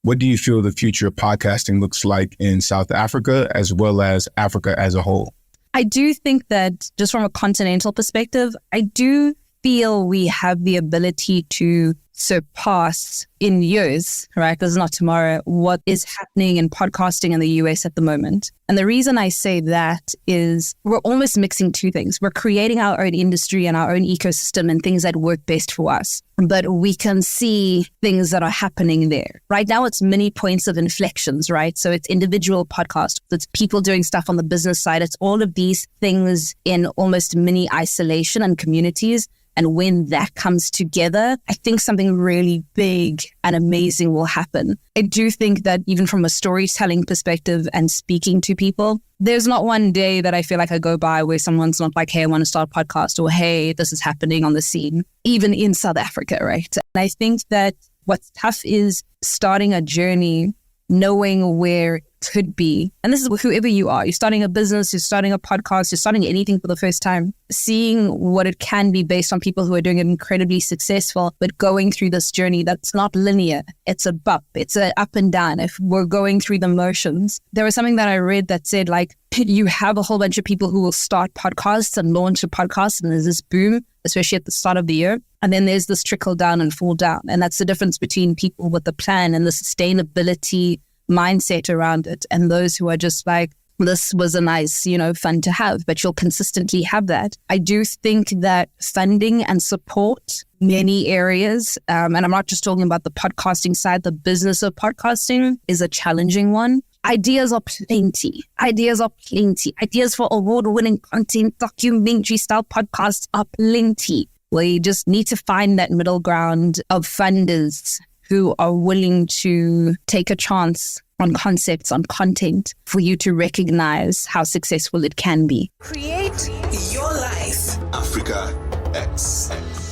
What do you feel the future of podcasting looks like in South Africa as well as Africa as a whole? I do think that just from a continental perspective, I do feel we have the ability to surpass in years, right? This is not tomorrow, what is happening in podcasting in the US at the moment. And the reason I say that is we're almost mixing two things. We're creating our own industry and our own ecosystem and things that work best for us. But we can see things that are happening there. Right now, it's many points of inflections, right? So it's individual podcasts, it's people doing stuff on the business side. It's all of these things in almost mini isolation and communities. And when that comes together, I think something really big and amazing will happen. I do think that even from a storytelling perspective and speaking to people, there's not one day that I feel like I go by where someone's not like, hey, I want to start a podcast, or hey, this is happening on the scene, even in South Africa, right? And I think that what's tough is starting a journey, knowing where it could be. And this is whoever you are. You're starting a business, you're starting a podcast, you're starting anything for the first time. Seeing what it can be based on people who are doing it incredibly successful, but going through this journey that's not linear. It's a bump. It's an up and down. If we're going through the motions. There was something that I read that said, like, you have a whole bunch of people who will start podcasts and launch a podcast, and there's this boom, especially at the start of the year. And then there's this trickle down and fall down. And that's the difference between people with the plan and the sustainability mindset around it, and those who are just like, this was a nice, fun to have, but you'll consistently have that. I do think that funding and support many areas, and I'm not just talking about the podcasting side, the business of podcasting is a challenging one. Ideas are plenty. Ideas for award-winning content, documentary-style podcasts are plenty. We just need to find that middle ground of funders who are willing to take a chance on concepts, on content, for you to recognize how successful it can be. Create your life. Africa X.